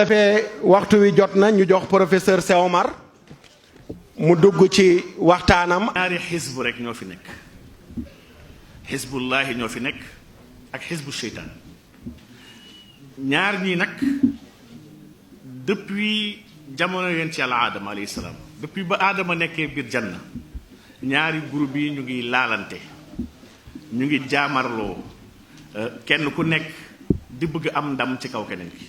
defee waxtu wi jot na ñu jox professeur Cheikh Omar mu dugg ci waxtaanam. ñaari xisbu rek ñoo fi nekk xisbullahi ñoo fi nekk ak xisbu seytaan ñaar ñii nag depuis jamono yonent Yàlla Aadama alayhi salaam depuis ba Aadama nekkee biir janna ñaari groupe yi ñu ngi laalante ñu ngi jaamarloo kenn ku nekk di bëgg am ndam ci kaw keneen ki.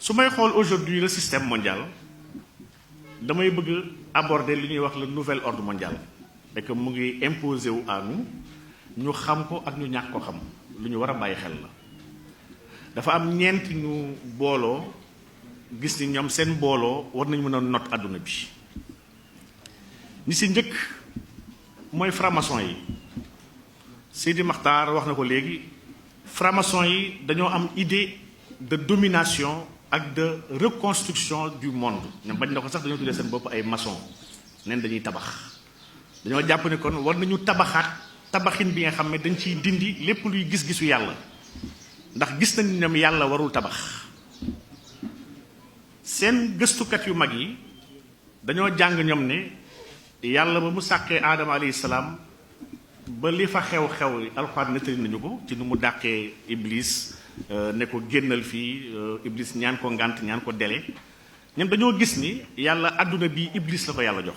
su may xool aujourd'hui le système mondial damay bëgg aborder li ñuy wax le nouvel ordre mondial et que mu ngi imposé wu à nous ñu xam ko ak ñu ñàkk ko xam lu ñu war a bàyyi xel la. dafa am ñeent ñu booloo gis ni ñoom seen booloo war nañu mën a not àdduna bi ñi si njëkk mooy franc-maçon yi. Seydi Makhtar wax na ko léegi franc-maçon yi dañoo am idée de domination ak de reconstruction du monde ñoom bañ na ko sax dañoo tuddee seen bopp ay maçon neen dañuy tabax dañoo jàpp ne kon war nañu tabaxaat tabaxin bi nga xam ne dañ ciy dindi lépp luy gis-gisu yàlla ndax gis nañ ñoom yàlla warul tabax. seen gëstukat yu mag yi dañoo jàng ñoom ne yàlla ba mu sàkkee aadama alayhi salaam ba li fa xew-xew alxuraan nettali nañu ko ci nu mu dàqee iblis ne ko génnal fii iblis ñaan ko ngànt ñaan ko dele ñoom dañoo gis ni yàlla àdduna bi iblis la ko yàlla jox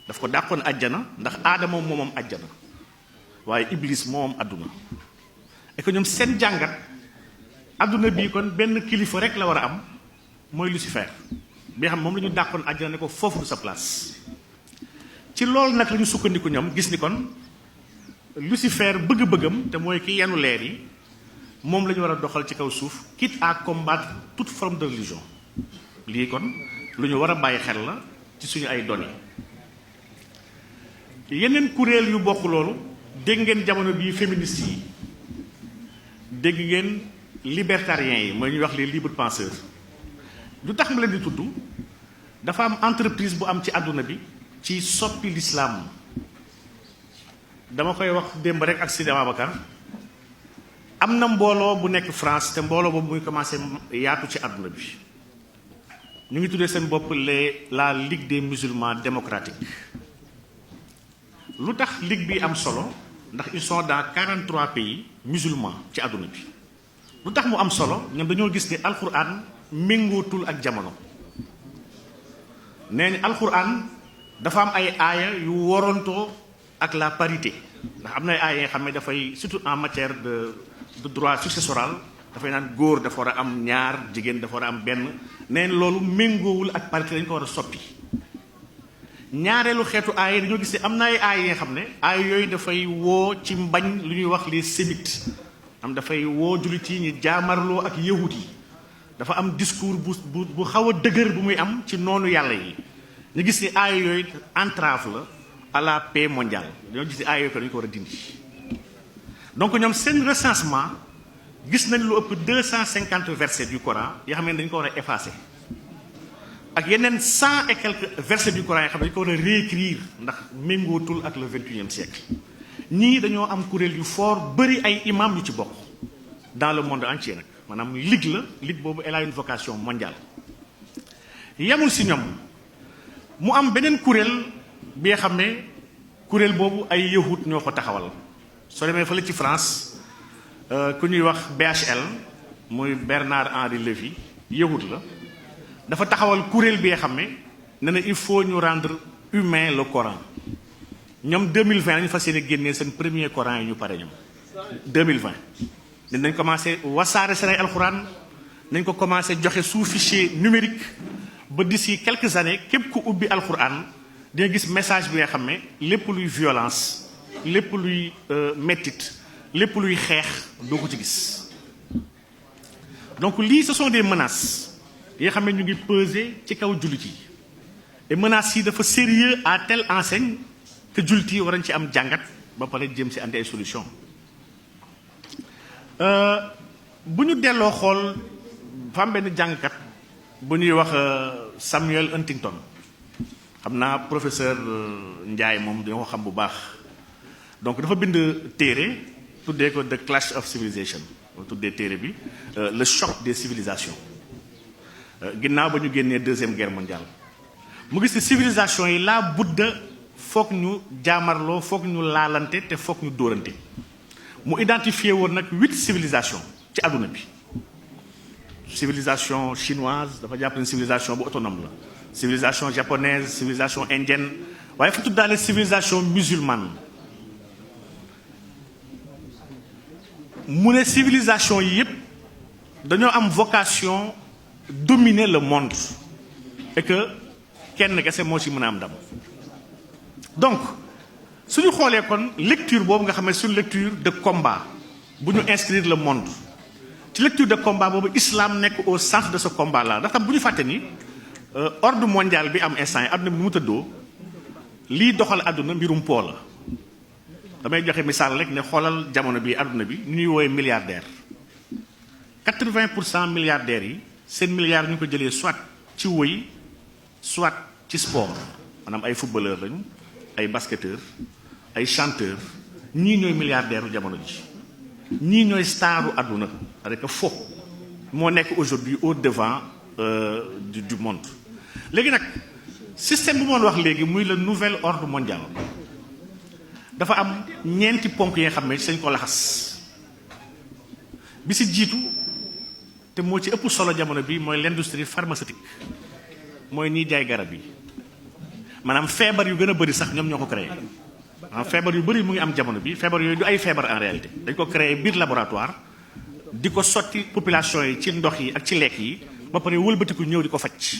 daf ko dàqoon àjjana ndax aadama moomam àjjana waaye iblis moomam àdduna et que ñoom seen jàngat àdduna bii kon benn kilifa rek la war a am mooy Lucifer bi nga xam moom la ñu dàqoon àjjana ne ko foofu du sa place ci loolu nag la ñu sukkandiku ñoom gis ni kon Lucifer bëgg-bëggam te mooy ki yenu leer yi moom la ñu war a doxal ci kaw suuf quitte à combattre toute forme de religion lii kon lu ñu war a bàyyi xel la ci suñu ay données. yeneen kuréel yu bokk loolu dégg ngeen jamono bii féministes yi dégg ngeen libertariens yi mooy ñuy wax les libres penseurs lu tax ma leen di tudd dafa am entreprise bu am ci àdduna bi ci soppi l'islam. dama koy wax démb rek ak Sidi Ababacar am na mbooloo bu nekk France te mbooloo boobu muy commencé yaatu ci àdduna bi ñu ngi tuddee seen bopp la Ligue des musulmans démocratiques. lu tax ligue bi am solo ndax ils sont dans 43 pays musulmans ci àdduna bi lu tax mu am solo ñoom dañoo gis ni alquran méngootul ak jamono nee ni alquran dafa am ay aaya yu worontoo ak la parité ndax am na ay aaya nga xam ne dafay surtout en matière de droit successoral dafay naan góor dafa war a am ñaar jigéen dafa war a am benn neen loolu méngoowul ak parité dañu ko war a soppi. ñaareelu xeetu aaya dañoo gis ne am na ay aaya yi nga xam ne aaya yooyu dafay woo ci mbañ lu ñuy wax les sémites am dafay woo jullit yi ñu jaamarloo ak yahut yi dafa am discours bu xaw a dëgër bu muy am ci noonu yàlla yi ñu gis ni aaya yooyu entrave la à la paix mondiale dañoo gis ni aaya yooyu ko dañu ko war a dindi. donc ñoom seen recensement gis nañ lu ëpp 250 versets du Coran yoo xam ne dañu ko war a effacer ak yeneen 100 et quelques versets du Coran yoo xam ne dañu ko war a réécrire ndax méngootul ak le 21e siècle. ñii dañoo am kuréel yu fort bëri ay imam yu ci bokk dans le monde entier nag maanaam ligue la ligue boobu elle a une vocation mondiale. yemul si ñoom mu am beneen kuréel bi nga xam ne kuréel boobu ay yahut ñoo ko taxawal. soo demee fële ci France ku ñuy wax BHL muy Bernard Henri Lévy yahut la dafa taxawal kuréel bi nga xam ne nee na il faut ñu rendre humain le Coran ñoom 2020 la ñu fas yéene génnee seen premier Coran yi ñu pare ñoom 2020 dinañ commencé wasaare seen ay alxuraan nañ ko commencé joxe sous fichier numérique ba d'ici quelques années képp ku ubbi alxuraan di nga gis message bi nga xam ne lépp luy violence lépp luy mettit lépp luy xeex doo ko ci gis. donc lii ce sont des menaces yi nga xam ne ñu ngi peser ci kaw jullit yi et menaces yi dafa sérieux à telle enseigne que jullit yi war nañ ci am jàngat ba pare jëm si andi ay solution. bu ñu delloo xool fa am benn jàngkat bu ñuy wax Samuel Huntington xam naa professeur Ndiaye moom dañoo ko xam bu baax donc dafa bind téere tuddee ko The Clash of Civilization tuddee téere bi le choc des civilisations ginnaaw ba ñu génnee deuxième guerre mondiale mu gis ne civilisation yi laa budda foog ñu jaamarloo foog ñu laalante te foog ñu dóorante mu identifié woon nag 8 civilisations ci àdduna bi civilisation chinoise dafa jàpp ne civilisation bu autonome la civilisation japonaise civilisation indienne waaye fa tuddaale civilisation musulmane mu ne civilisation yi yépp dañoo am vocation dominer le monde et que kenn kese moo ci mën a am ndam donc suñu xoolee kon lecture boobu nga xam ne suñu lecture de combat bu ñu inscrire le monde ci lecture de combat boobu islam nekk au centre de ce combat là ndax tam bu ñu fàtte ni ordre mondial bi am instant yi àdduna bi nu mu tëddoo lii doxal àdduna mbirum po la damay joxe misaal rek ne xoolal jamono bi àdduna bi ñu ñuy woowee milliardaire 80% milliardaires yi seen milliards ñu ko jëlee soit ci woy soit ci sport maanaam ay footballeur lañu ay basketteur ay chanteur ñii ñooy milliardaire u jamono ji ñii ñooy staru àdduna avec fo moo nekk aujourd'hui au devant du monde léegi nag système bu moon wax léegi muy le nouvel ordre mondial dafa am ñeenti ponk yi nga xam ne sañ ko laxas bi si jiitu te moo ci ëpp solo jamono bi mooy l'industrie pharmaceutique mooy ñiy jaay garab yi maanaam feebar yu gën a bëri sax ñoom ñoo ko créé maanaam feebar yu bëri mu ngi am jamono bi feebar yooyu du ay feebar en réalité dañ ko créé biir laboratoire di ko sotti population yi ci ndox yi ak ci lekk yi ba pare wëlbatiku ñëw di ko faj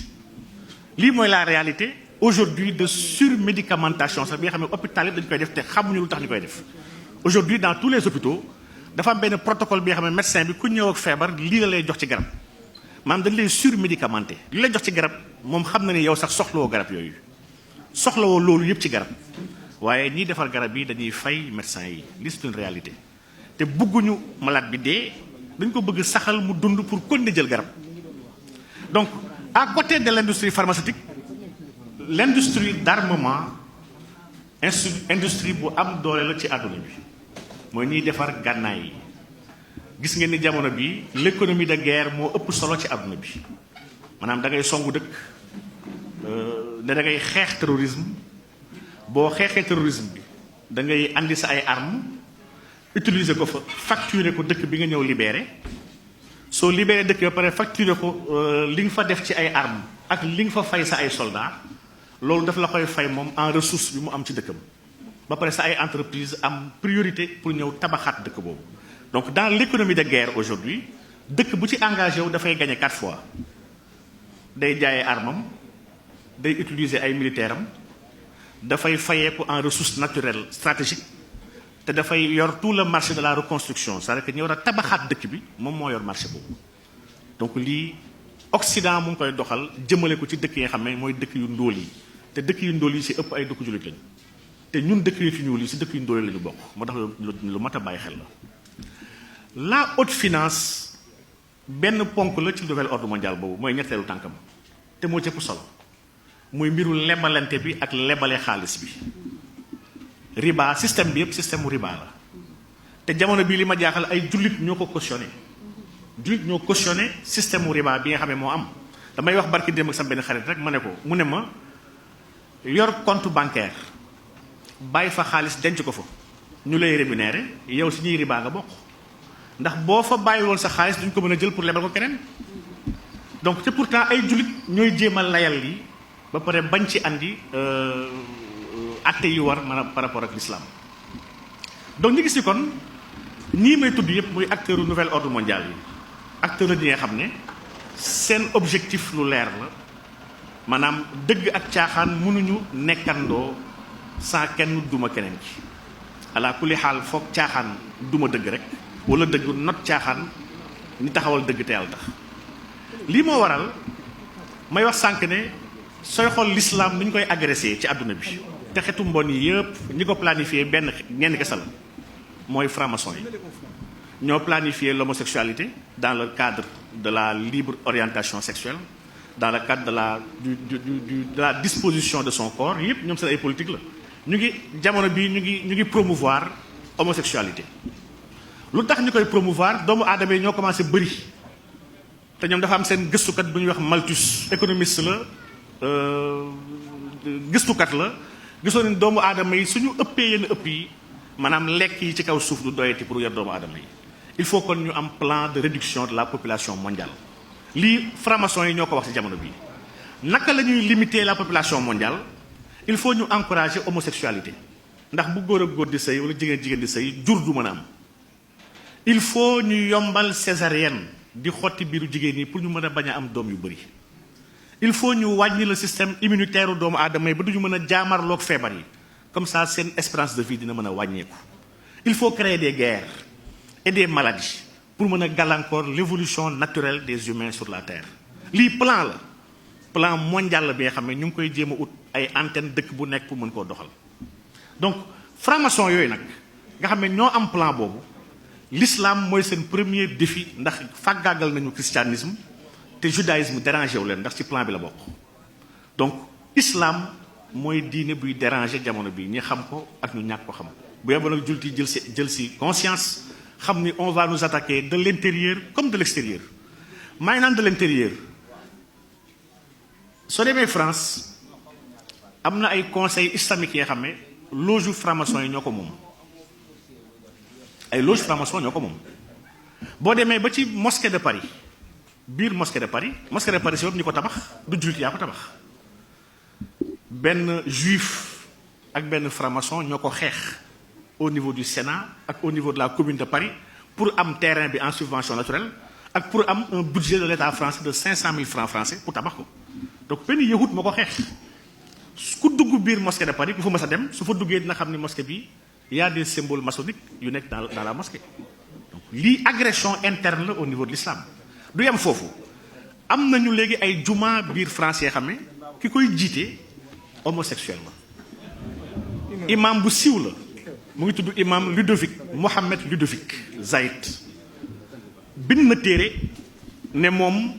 lii mooy la réalité aujourd'hui de surmédicamentation sax bi nga xam ne hôpital yi dañu koy def te xamuñu lu tax ñu koy def aujourd'hui dans tous les hôpitaux dafa am benn protocole bi nga xam ne médecin bi ku ñëw ak feebar lii la lay jox ci garab maanaam dañ lay surmédicamenté li lay jox ci garab moom xam na ni yow sax soxlawoo garab yooyu soxlawoo loolu yëpp ci garab waaye ñiy defar garab yi dañuy fay médecin yi li c'est une réalité te bëgguñu malade bi dee dañ ko bëgg saxal mu dund pour continuer jël garab donc à côté de l'industrie pharmaceutique l'industrie d'armement industrie bu am doole la ci àdduna bi mooy ñiy defar gànnaay yi gis ngeen ni jamono bi l'économie de guerre moo ëpp solo ci àdduna bi maanaam da ngay songu dëkk ne da ngay xeex terrorisme boo xeexee terrorisme bi da ngay andi sa ay armes utiliser ko fa facturer ko dëkk bi nga ñëw libéré soo libéré dëkk ba pare facturer ko li nga fa def ci ay armes ak li nga fa fay sa ay soldats loolu daf la koy fay moom en ressource bi mu am ci dëkkam ba pare sa ay entreprise am priorité pour ñëw tabaxaat dëkk boobu donc dans l'économie de guerre aujourd'hui dëkk bu ci engagé wu dafay gagner 4 fois day jaayee armam day utiliser ay militaires am dafay fayeeku en ressources naturelles stratégiques te dafay yor tout le marché de la reconstruction c'est-à-dire que ñu war a tabaxaat dëkk bi moom moo yor marché boobu donc lii Occident mu ngi koy doxal jëmale ko ci dëkk yi nga xam ne mooy dëkk yu ndóol yi te dëkk yu ndóol yi ci ëpp ay dëkk jullit lañu te ñun dëkk yu ci ñuul yi ci dëkk yu ndóol la ñu bokk moo tax lu mat a bàyyi xel la haute finance benn ponk la ci nouvel ordre mondial boobu mooy ñetteelu tànkam te moo ci ëpp solo muy mbiru lebalante bi ak lebale xaalis bi riba système bi yëpp système mu riba la te jamono bii li ma jaaxal ay jullit ñoo ko cautionné jullit ñoo cautionné système mu riba bi nga xam ne moo am damay wax barki démb ak sama benn xarit rek ma ne ko mu ne ma yor compte bancaire bàyyi fa xaalis denc ko fa ñu lay rémunéré yow si ñuy riba nga bokk ndax boo fa bàyyi woon sa xaalis duñ ko mën a jël pour lebal ko keneen donc te pourtant ay jullit ñooy jéem a layal lii ba pare bañ ci andi atte yu war maanaam par rapport ak l'islam donc ñu gis ni kon ñii may tudd yëpp muy acteur nouvel ordre mondial yi acteur yi nga xam ne seen objectif lu leer la maanaam dëgg ak caaxaan mënuñu nekkandoo sans kenn duma keneen ci ala kulli xaal foog caaxaan duma dëgg rek wala dëgg not caaxaan ni taxawal dëgg te yàlla tax lii moo waral may wax sànq ne sooy xool l'islam ni ñu koy agressé ci àdduna bi te xetu mbon yi yëpp ñi ko planifié benn ñenn kese la mooy franc-maçon yi ñoo planifié l'homosexualité dans le cadre de la libre orientation sexuelle dans le cadre de la disposition de son corps yëpp ñoom seen ay politique la ñu ngi jamono bi ñu ngi promouvoir homosexualité lu tax ñu koy promouvoir doomu aadama yi ñoo commencé bëri te ñoom dafa am seen gëstukat bu ñuy wax Malthus économiste la gëstukat la gisoon nañ doomu aadama yi suñu ëppee yenn ëpp yi maanaam lekk yi ci kaw suuf du doyati pour yor doomu aadama yi il faut kon ñu am plan de réduction de la population mondiale lii franc-maçon yi ñoo ko wax ci jamono bii naka la ñuy limiter la population mondiale il faut ñu encourager homosexualité ndax bu góor ak góor di sëy wala jigéen di sëy jur du mën a am il faut ñu yombal césarienne di xotti biiru jigéen ñi pour ñu mën a bañ a am doom yu bëri il faut ñu wàññi le système immunitaire doomu aadama yi ba duñu mën a jaamarloog feebar yi comme ça seen espérance de vie dina mën a wàññeeku il faut créer des guerres et des maladies pour mën a gàllankoor l'évolution naturelle des humains sur la terre lii plan mondial la bi nga xam ne ñu ngi koy jéem a ut ay antenne dëkk bu nekk pour mën koo doxal donc franc-maçon yooyu nag nga xam ne ñoo am plan boobu l'islam mooy seen premier défi ndax fàggaagal nañu christianisme te judaïsme dérangé wu leen ndax ci plan bi la bokk donc islam mooy diine buy déranger jamono bi ñi xam ko ak ñu ñàkk ko xam bu yeboo nag jullit yi jël si conscience xam ni on va nous attaquer de l'intérieur comme de l'extérieur maa ngi naan de l'intérieur soo demee France am na ay conseils islamiques yi nga xam ne loge franc-maçon yi ñoo ko moom ay loge franc-maçon ñoo ko moom boo demee ba ci mosquée de Paris biir mosquée de Paris si bopp ñi ko tabax du jullit yaa ko tabax benn juif ak benn franc-maçon ñoo ko xeex au niveau du Sénat ak au niveau de la commune de Paris pour am terrain bi en subvention naturelle ak pour am un budget de l'État français de 500 000 francs français pour tabax ko donc benn yahut moo ko xeex ku dugg biir mosquée de Paris ku fa mës a dem su fa duggee dina xam ni mosquée bi y a des symboles maçonniques yu nekk dans la mosquée donc lii agression interne la au niveau de l'islam du yem foofu am nañu léegi ay juma biir France yoo xam ne ki koy jiite homosexuel la imam bu siiw la mu ngi tudd imam Mohammed Ludovic Zaïd bind na téere ne moom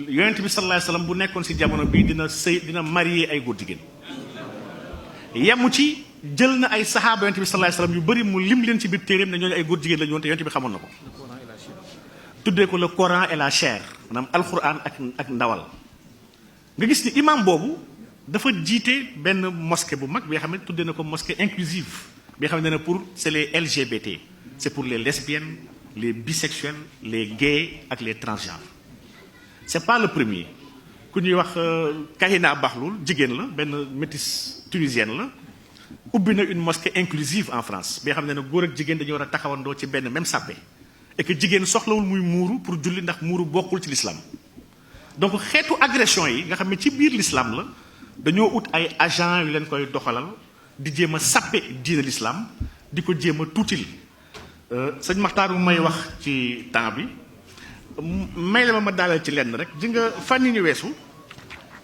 yonent bi sallallahu alayhi wasallam bu nekkoon ci jamono bii dina marier ay góor jigéen yemu ci jël na ay saxaaba yonent bi sallallahu alayhi wasallam yu bëri mu lim leen ci biir téereem ne ñooñu ay góor jigéen la ñu woon te yonent bi xamoon na ko tuddee ko le Coran et la chair maanaam alquran ak ndawal nga gis ni imam boobu dafa jiite benn mosquée bu mag bi nga xam ne tuddee na ko mosquée inclusive bi nga xam ne pour c'est les LGBT c'est pour les lesbiennes les bisexuels les gays ak les transgenres c'est pas le premier ku ñuy wax Kahina Bahloul jigéen la benn métisse tunisienne la ubbi na une mosquée inclusive en France bi nga xam ne góor ak jigéen dañu war a taxawandoo ci benn même sàppe et que jigéen soxlawul muy muuru pour julli ndax muuru bokkul ci l'islam donc xeetu agression yi nga xam ne ci biir l'islam la dañoo ut ay agents yu leen koy doxalal di jéem a sàppe diine l'islam di ko jéem a tuutil sëñ Maxtaar bu may wax ci temps bi may la ma daalal ci lenn rek ji nga fan yi ñu weesu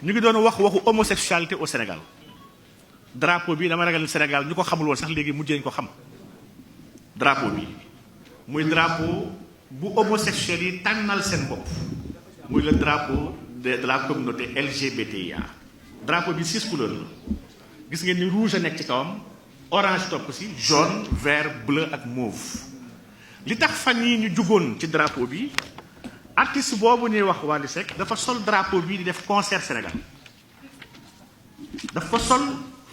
ñu ngi doon waxu homosexualité au Sénégal drapeau bi dama ragal Sénégal ñu ko xamul woon sax léegi mujjee ñu ko xam drapeau bi muy drapeau bu homosexuels yi tànnal seen bopp muy le drapeau de la communauté LGBTIA drapeau bi 6 couleurs la gis ngeen ni rouge a nekk ci kawam orange topp ci jaune vert bleu ak mauve li tax fan yi ñu jugoon ci drapeau bi artiste boobu ñuy wax Wally Seck dafa sol drapeau bi di def concert Sénégal dafa sol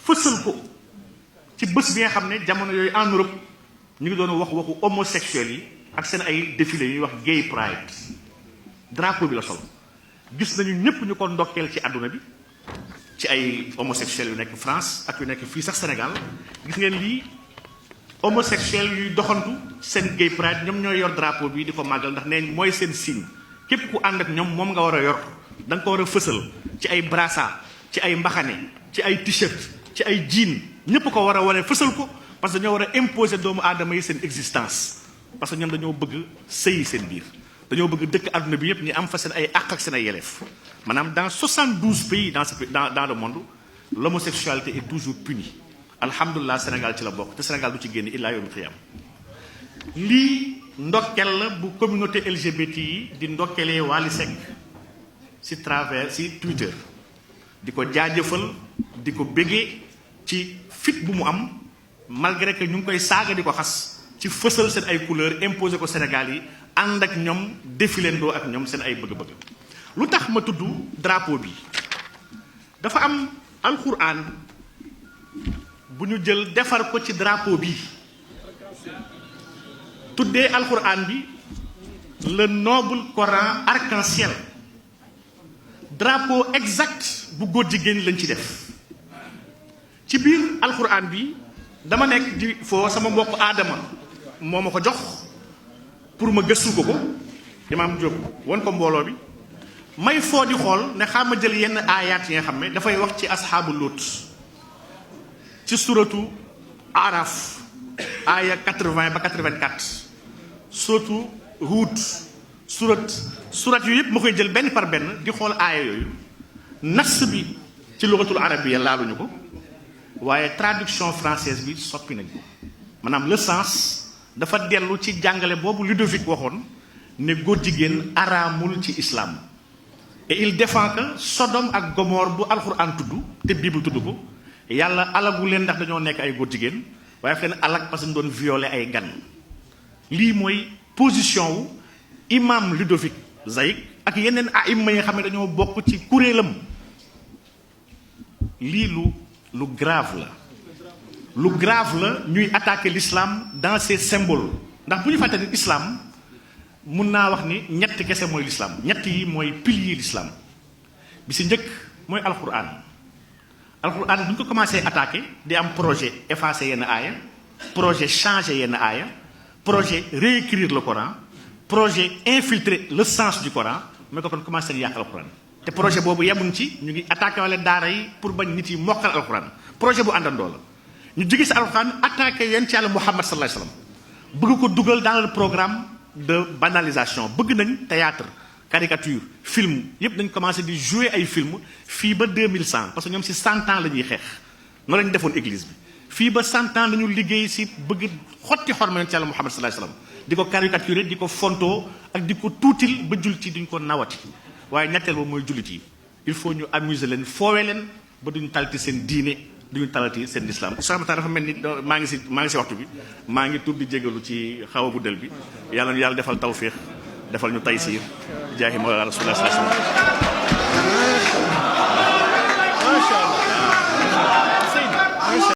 fësal ko ci bés bi nga xam ne jamono yooyu en Europe ñu ngi doon waxu homosexuels yi ak seen ay défilé yuy wax gay pride drapeau bi la sol gis nañu ñëpp ñu ko ndokkeel ci àdduna bi ci ay homosexuels yu nekk France ak yu nekk fii sax Sénégal gis ngeen lii homosexuels yuy doxantu seen gay pride ñoom ñooy yor drapeau bi di ko màggal ndax nee mooy seen signe képp ku ànd ak ñoom moom nga war a yor da nga ko war a fësal ci ay brassard ci ay mbaxane ci ay t-shirt ci ay jean ñëpp ko war a wane fësal ko parce que dañoo war a imposer doomu aadama yi seen existence parce que ñoom dañoo bëgg sëyi seen biir dañoo bëgg dëkk àdduna bi yëpp ñu am fa seen ay àq ak seen ay yelleef maanaam dans 72 pays dans le monde l'homosexualité est toujours punie alhamdulilah Sénégal ci la bokk te Sénégal du ci génn illaa yawmil qiyaam lii ndokkel la bu communauté LGBT yi di ndokkelee Wally Seck ci travers ci Twitter di ko jaajëfal di ko béggee ci fit bu mu am malgré que ñu ngi koy saaga di ko xas ci fësal seen ay couleurs imposé ko Sénégal yi ànd ak ñoom défilandoo ak ñoom seen ay bëgg-bëgg. lu tax ma tudd drapeau bi dafa am alxuraan bu ñu jël defar ko ci drapeau bi tuddee alxuraan bi le noble Coran arc-en-ciel drapeau exact bu góor jigéen lañ ci def ci biir alxuraan bi dama nekk di foo sama mbokk aadama moo ma ko jox pour ma gëstu ko imaam Diop won ko mbooloo bi may foo di xool ne xam ma jël yenn aayaat yi nga xam ne dafay wax ci asxaabu Luut ci suratu Araf aaya 80 ba 84 suratu Huud surat yu yëpp ma koy jël benn par benn di xool aaya yooyu nas bi ci lugatul arabiya laaluñu ko waaye traduction française bi soppi nañ ko maanaam le sens dafa dellu ci jàngale boobu Ludovic waxoon ne góor jigéen araamul ci islam et il défend que Sodome ak Gomorre bu alxuraan tudd te Bible tudd ko yàlla alagu leen ndax dañoo nekk ay góor jigéen waaye fi leen alag parce que ñu doon violer ay gan lii mooy position wu imam Ludovic Zaïk ak yeneen aïma yi nga xam ne dañoo bokk ci kuréelam lii lu grave la ñuy attaquer l'islam dans ses symboles ndax bu ñu fàtte ni islam mun naa wax ni ñett kese mooy l'islam ñett yi mooy pilier l'islam bi si njëkk mooy alquran bu ñu ko commencé attaquer di am projet effacer yenn aaya projet changer yenn aaya projet réécrire le Coran projet infiltrer le sens du Coran mooy ko kon commencé di yàq alquran te projet boobu yemuñ ci ñu ngi attaqué wala daara yi pour bañ nit yi mokkal alquran projet bu àndandoo la ñu jóge si alquran attaqué yonent Yàlla Muhammad sallallahu alayhi wasallam bëgg ko dugal dans le programme de banalisation bëgg nañ théâtre caricature film yépp dañ commencé di jouer ay film fii ba 2100 parce que ñoom si 100 ans la ñuy xeex noonu la ñu defoon église bi fii ba 100 ans la ñu liggéey si bëgg xotti xorma yonent Yàlla Muhammad sallallahu alayhi wasallam di ko caricaturer di ko fontoo ak di ko tuutil ba jullit yi duñ ko nawati waaye ñetteel ba mooy jullit yi il faut ñu amuser leen foowe leen ba duñu talati seen diine duñu talati seen islam. Soxna dafa mel ni maa ngi si waxtu bi maa ngi tudd di jégalu ci xaw a guddal bi yàlla defal tawfiix defal ñu taysiir jaahi mawlana rasulullah sallallahu alayhi wasallam